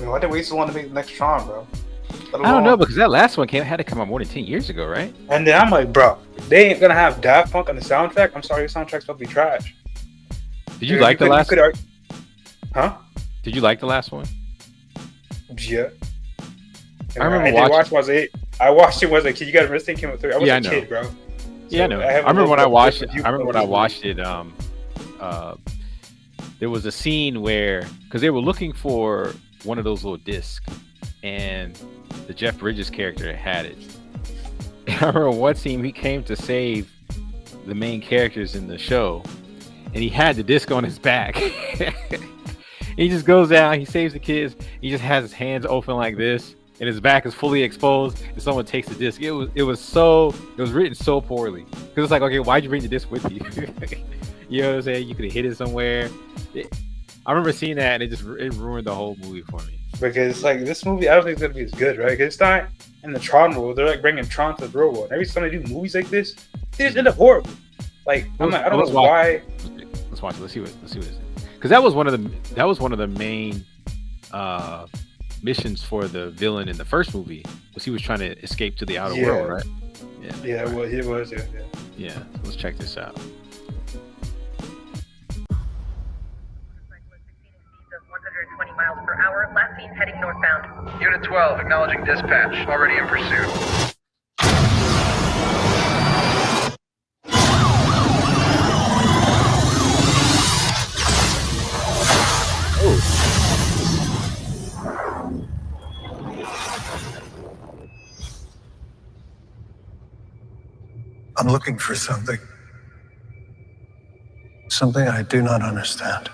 Why did they wait so long to make the next Tron, bro? I don't know, because that last one had to come out more than 10 years ago, right? And then I'm like, bro, they ain't gonna have Daft Punk on the soundtrack. I'm sorry, your soundtrack's gonna be trash. Did you like the last one? Huh? Did you like the last one? Yeah. I remember watching. I watched it when I was a kid. You gotta understand, came out 3. I was a kid, bro. So yeah, I know. I remember when I watched it. There was a scene where, because they were looking for one of those little discs, and the Jeff Bridges character had it. And I remember one scene he came to save the main characters in the show, and he had the disc on his back. He just goes down, he saves the kids, he just has his hands open like this, and his back is fully exposed, and someone takes the disc. It was written so poorly, because it's like, okay, why'd you bring the disc with you? You know what I'm saying? You could have hid it somewhere. I remember seeing that, and it ruined the whole movie for me. Because like this movie, I don't think it's gonna be as good, right? Because it's not in the Tron world. They're like bringing Tron to the real world. Every time they do movies like this, they just end up horrible. Like I don't know why. Let's watch it. Let's see what it is. Because that was one of the main missions for the villain in the first movie, was he was trying to escape to the outer world, right? Yeah, well, it was. Yeah. So let's check this out. Miles per hour. Last seen heading northbound. Unit 12, acknowledging dispatch. Already in pursuit. I'm looking for something. Something I do not understand.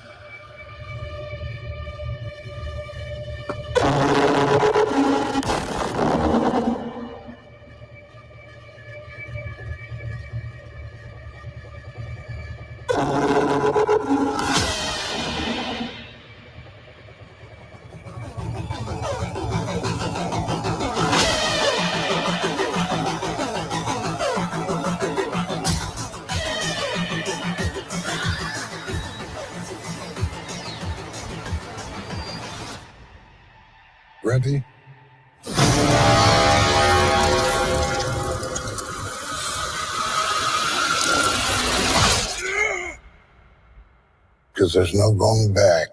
Ready? Because there's no going back.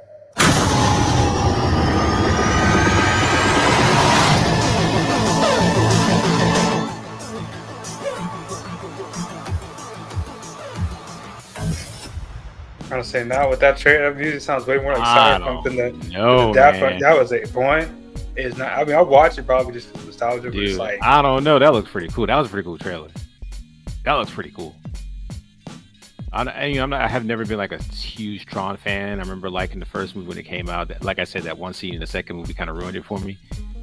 I was saying now with that trailer, that music sounds way more like Cyberpunk than the Daft Punk. That was a point. It's not. I mean, I'll watch it probably just for nostalgia. But it's like, I don't know. That looks pretty cool. That was a pretty cool trailer. That looks pretty cool. I have never been like a huge Tron fan. I remember liking the first movie when it came out. Like I said, that one scene in the second movie kind of ruined it for me.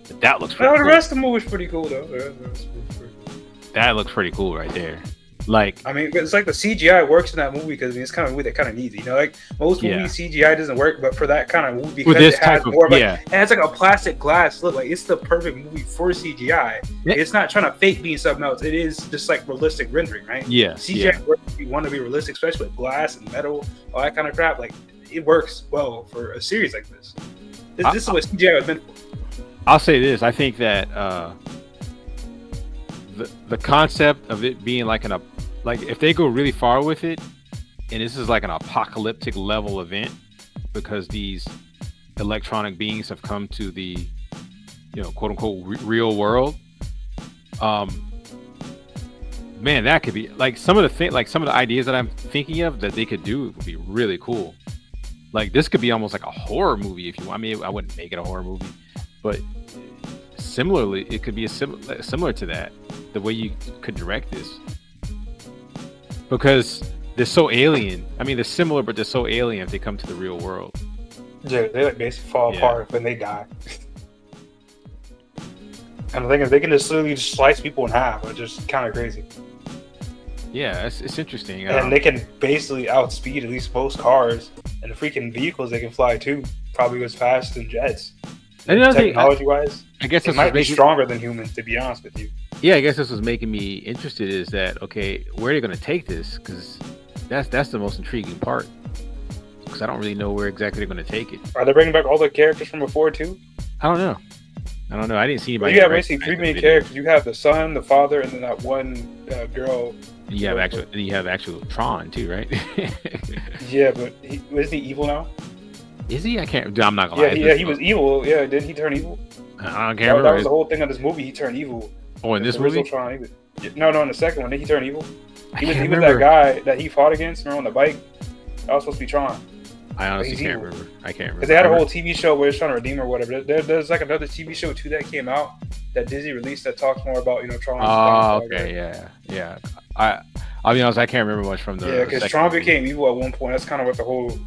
But that looks pretty cool. The rest of the movie was pretty cool though. That looks pretty cool right there. Like, I mean, it's like the CGI works in that movie because it's kind of a movie that kind of needs it. You know, like most movies, CGI doesn't work, but for that kind of movie, because it has more, it has like a plastic glass look. Like it's the perfect movie for CGI. Yeah. It's not trying to fake being something else. It is just like realistic rendering, right? Yeah. CGI works if you want to be realistic, especially with glass and metal, all that kind of crap. Like it works well for a series like this. This is what CGI was meant for. I'll say this: I think that the concept of it being like like if they go really far with it, and this is like an apocalyptic level event because these electronic beings have come to the, quote unquote real world. Man, that could be like some of the ideas that I'm thinking of that they could do would be really cool. Like this could be almost like a horror movie if you want. I mean, I wouldn't make it a horror movie, but similarly, it could be similar to that. The way you could direct this. Because they're so alien. I mean, they're similar, but they're so alien if they come to the real world. Yeah, they like basically fall apart when they die. And the thing is, they can just literally slice people in half, which is kind of crazy. Yeah, it's interesting. And they can basically outspeed at least most cars, and the freaking vehicles they can fly too probably goes faster than jets. Technology-wise, I guess it might be stronger than humans, to be honest with you. Yeah, I guess this was making me interested. Is that okay? Where are they going to take this? Because that's the most intriguing part. Because I don't really know where exactly they're going to take it. Are they bringing back all the characters from before too? I don't know. I didn't see anybody. You have basically three main characters. You have the son, the father, and then that one girl. You have actual Tron too, right? Yeah, but isn't he evil now? Is he? I can't. I'm not gonna lie. Yeah, he was evil. Yeah, did he turn evil? I can't remember. That was the whole thing of this movie. He turned evil. Oh, in this movie? Tron, no, in the second one, did he turn evil? He was that guy that he fought against. Remember on the bike? That was supposed to be Tron. I honestly can't remember. I can't remember. Because they had a whole TV show where it's trying to redeem or whatever. There's like another TV show too that came out that Disney released that talks more about Tron. Oh, okay, yeah. I'll be honest, I can't remember much from the. Yeah, because Tron became evil at one point. That's kind of what the whole.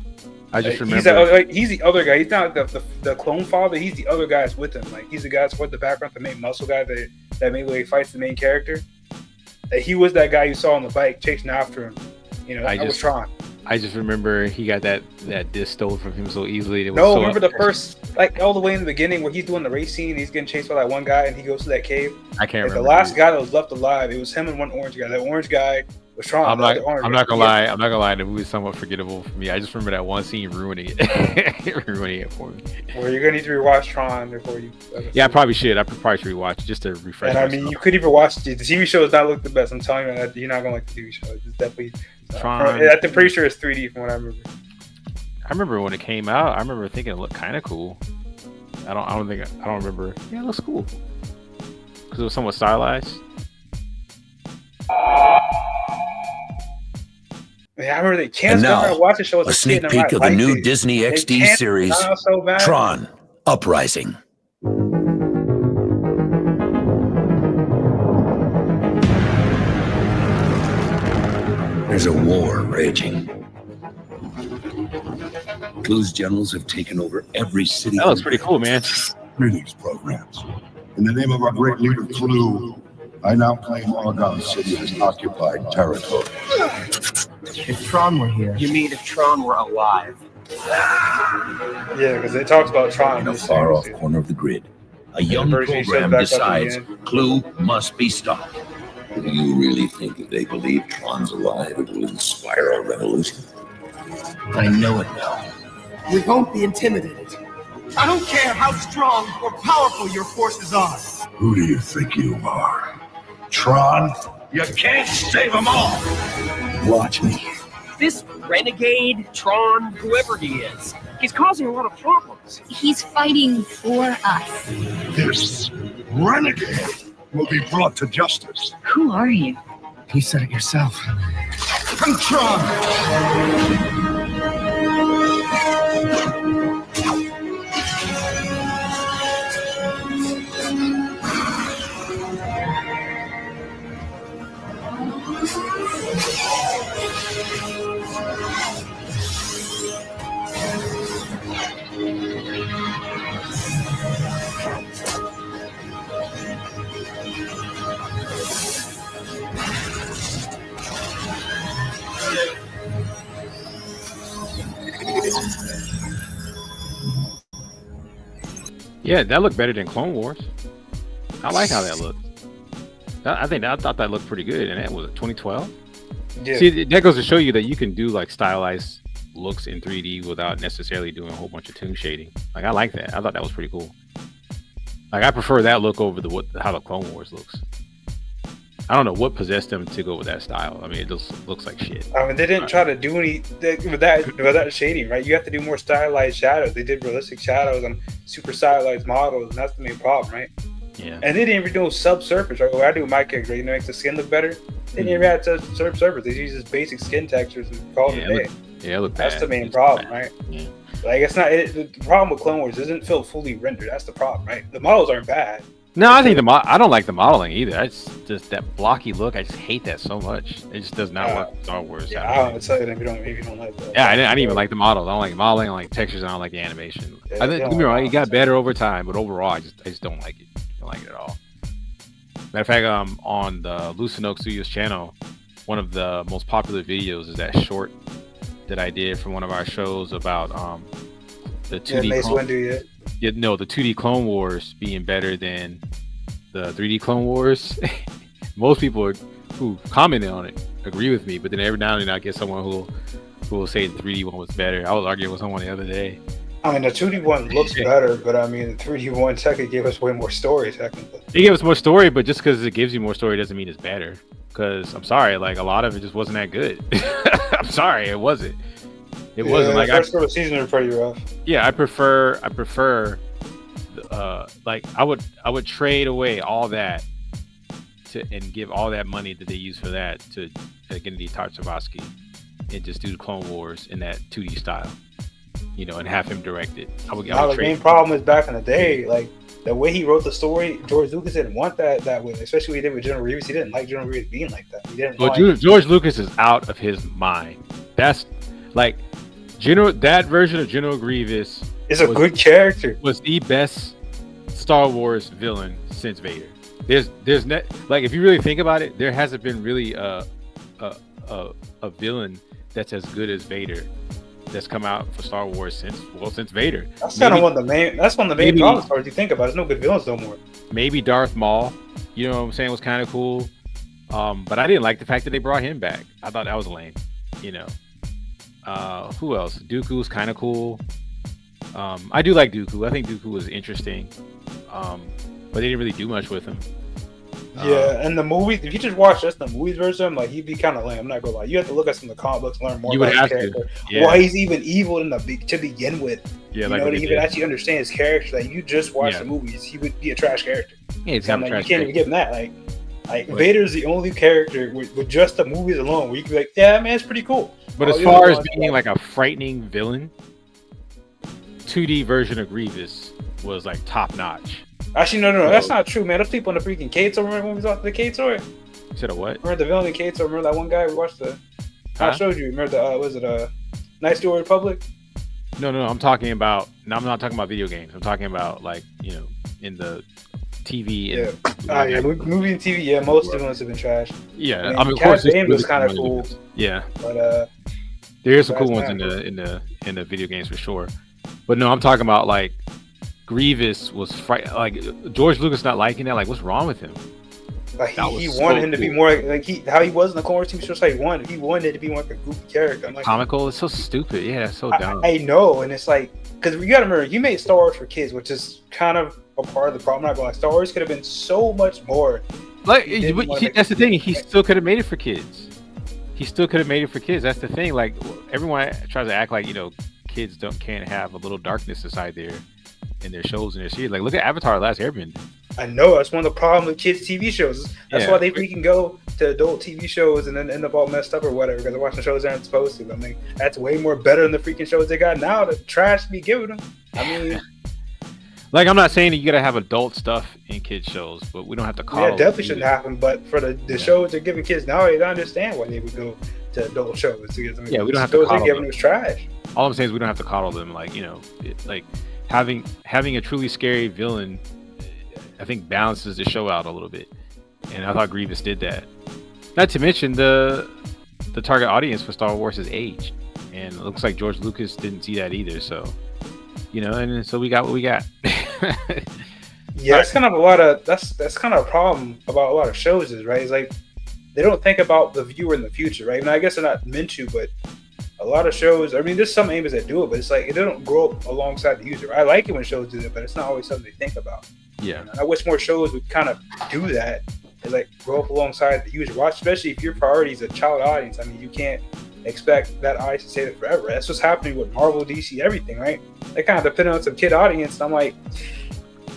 I just remember. He's the other guy. He's not the clone father. He's the other guy that's with him. Like he's the guy that's with the background, the main muscle guy that mainly fights the main character. He was that guy you saw on the bike chasing after him. That was Tron. I just remember he got that disc stolen from him so easily. Remember the first, all the way in the beginning where he's doing the race scene, he's getting chased by that one guy and he goes to that cave. I can't remember. The last guy that was left alive, it was him and one orange guy. That orange guy was Tron. I'm not gonna lie. The movie's somewhat forgettable for me. I just remember that one scene ruining it for me. Well, you're gonna need to rewatch Tron before you. Yeah, I probably should. I probably should rewatch it just to refresh. And you could even watch the TV show. Does not look the best. I'm telling you that you're not gonna like the TV show. It's definitely. Tron. I'm pretty sure it's 3D from what I remember. I remember when it came out. I remember thinking it looked kind of cool. I don't remember. Yeah, it looks cool because it was somewhat stylized. Yeah, I remember they canceled. I watched the show as a sneak peek of the new Disney XD series, Tron Uprising. There's a war raging. Clue's generals have taken over every city. That looks pretty cool, man. Greetings, programs. In the name of our great leader, Clue, I now claim Argon City as occupied territory. If Tron were here. You mean if Tron were alive? Yeah, because it talks about Tron. In a far-off corner of the grid, a young program decides Clue must be stopped. Do you really think if they believe Tron's alive, it will inspire a revolution? I know it now. We won't be intimidated. I don't care how strong or powerful your forces are. Who do you think you are? Tron? You can't save them all! Watch me. This renegade, Tron, whoever he is, he's causing a lot of problems. He's fighting for us. This renegade will be brought to justice. Who are you? You said it yourself. I'm Tron! Yeah, that looked better than Clone Wars. I like how that looked. I thought that looked pretty good, and that was 2012. Yeah. See, that goes to show you that you can do like stylized looks in 3D without necessarily doing a whole bunch of toon shading. Like I like that. I thought that was pretty cool. Like I prefer that look over how the Clone Wars looks. I don't know what possessed them to go with that style. I mean, it just looks like shit. I mean, they didn't try to do with that shading, right? You have to do more stylized shadows. They did realistic shadows on super stylized models, and that's the main problem, right? Yeah. And they didn't even do subsurface, right? What I do with my character, makes the skin look better. They didn't even add subsurface. They use just basic skin textures and call it a day. That's the main problem, right? Yeah. Like the problem with Clone Wars isn't feel fully rendered. That's the problem, right? The models aren't bad. No, I think I don't like the modeling either. It's just that blocky look. I just hate that so much. It just does not work with Star Wars. Yeah, I don't tell you if you don't like that. Yeah, I didn't even like the models. I don't like modeling. I don't like textures. I don't like the animation. I think it got better over time, but overall, I just don't like it. I don't like it at all. Matter of fact, on the Lucinoke Studios channel, one of the most popular videos is that short that I did from one of our shows about the 2D. The 2D Clone Wars being better than the 3D Clone Wars. Most people who commented on it agree with me, but then every now and then I get someone who will say the 3D one was better. I was arguing with someone the other day, I mean, the 2D one looks better, but I mean, the 3D one technically gave us way more story. Technically, it gave us more story, but just because it gives you more story doesn't mean it's better. Because I'm sorry, like a lot of it just wasn't that good. I'm sorry, it wasn't. It wasn't like first couple of seasons are pretty rough. Yeah, I prefer. Like I would trade away all that and give all that money that they use for that to Gennady Tartakovsky and just do Clone Wars in that 2D style, you know, and have him direct it. The main problem is back in the day, like the way he wrote the story, George Lucas didn't want that way, especially what he did with General Grievous. He didn't like General Grievous being like that. He didn't. Well, George Lucas is out of his mind. That's like that version of General Grievous is a good character. Was the best Star Wars villain since Vader. There's like if you really think about it, there hasn't been really a villain that's as good as Vader that's come out for Star Wars since Vader. That's kind of one of the main problems as far as you think about it. There's no good villains no more. Maybe Darth Maul, you know what I'm saying, was kind of cool. But I didn't like the fact that they brought him back. I thought that was lame, you know. Who else? Dooku's kind of cool. I do like Dooku. I think Dooku was interesting. But they didn't really do much with him. Yeah, and the movies, if you just watch just the movies version, like he'd be kind of lame. I'm not gonna lie. You have to look at some of the comic books and learn more about his character. Yeah. Why he's even evil to begin with. Yeah, you know, to even actually understand his character. Like you just watch the movies, he would be a trash character. Yeah, he's kind of trash. You can't even give him that. Like Vader's the only character with just the movies alone where you can be like, yeah, man, it's pretty cool. But as far as being like a frightening villain, 2D version of Grievous was like top notch. Actually, no, that's not true, man. Those people in the freaking Cato, remember when we saw the Cato? You said a what? Remember the villain in Cato? Remember that one guy we watched I showed you. Remember Knights of the Old Republic? No, I'm talking about. No, I'm not talking about video games. I'm talking about like, you know, in the TV. Movie and TV. Yeah, most villains have been trash. Yeah, I mean of course, the game was kind of cool. Yeah, but there are some cool ones in the video games for sure. But no, I'm talking about like Grievous was like George Lucas not liking that. Like, what's wrong with him? Like he wanted him to be more like how he was in the Clone Wars TV show. Like he wanted to be more like a goofy character. I'm like, comical. It's so stupid. Yeah, it's so dumb. I know, and it's like because you gotta remember, you made Star Wars for kids, which is kind of a part of the problem. I'm not gonna lie, Star Wars could have been so much more. Like that's the thing. He still could have made it for kids. That's the thing. Like everyone tries to act like, you know, kids can't have a little darkness inside in their shows and their series. Like look at Avatar: Last Airbender. I know that's one of the problems with kids' TV shows. That's why they freaking go to adult TV shows and then end up all messed up or whatever because they're watching shows they aren't supposed to. I mean, that's way more better than the freaking shows they got now. The trash be giving them. I mean, like I'm not saying that you gotta have adult stuff in kids shows, but we don't have to call. Yeah, definitely shouldn't happen. But for the shows they're giving kids now, I understand why they would go to adult shows. Because, I mean, we don't have to coddle them. Trash. All I'm saying is we don't have to coddle them. Like, you know, like having a truly scary villain, I think balances the show out a little bit, and I thought Grievous did that. Not to mention the target audience for Star Wars has aged, and it looks like George Lucas didn't see that either. So, you know, and so we got what we got. Yeah, that's kind of that's kind of a problem about a lot of shows, is right? It's like they don't think about the viewer in the future, right? And I guess they're not meant to, but a lot of shows, I mean, there's some aimers that do it, but it's like it doesn't grow up alongside the user. I like it when shows do that, but it's not always something they think about. Yeah, and I wish more shows would kind of do that, and like grow up alongside the user. Watch, especially if your priority is a child audience. I mean, you can't expect that audience to stay there forever. That's what's happening with Marvel, DC, everything, right? They kind of depend on some kid audience. And I'm like,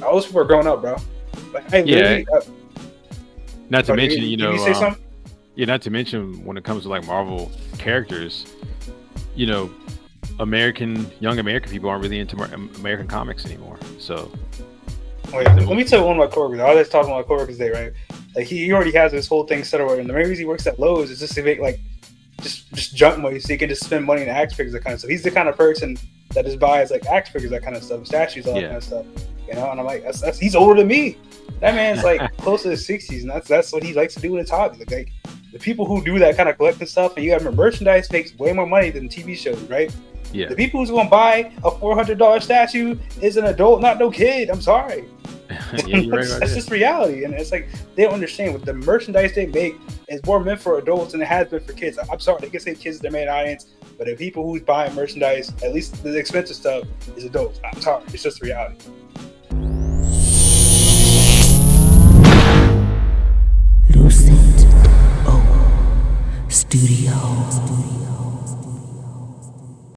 all those people are growing up, bro. Like, not to mention, you know, you say something? Yeah, not to mention when it comes to like Marvel characters, you know, young American people aren't really into American comics anymore. So, wait, let me tell you one of my coworkers. I was talking to my coworkers today, right? Like he already has this whole thing set up, and the main reason he works at Lowe's is just to make like just junk money, so he can just spend money in action figures, that kind of stuff. He's the kind of person that just buys like action figures, that kind of stuff, statues, all that kind of stuff. You know, and I'm like, that's he's older than me. That man's like close to his 60s, and that's what he likes to do in his hobby. Like the people who do that kind of collecting stuff, and you got merchandise makes way more money than TV shows, right? Yeah. The people who's gonna buy a $400 statue is an adult, not no kid. I'm sorry. Yeah, you're right about That's just reality, and it's like they don't understand what the merchandise they make is more meant for adults than it has been for kids. I'm sorry, they can say kids are their main audience, but the people who's buying merchandise, at least the expensive stuff, is adults. I'm sorry, it's just reality. Lucent O Studios.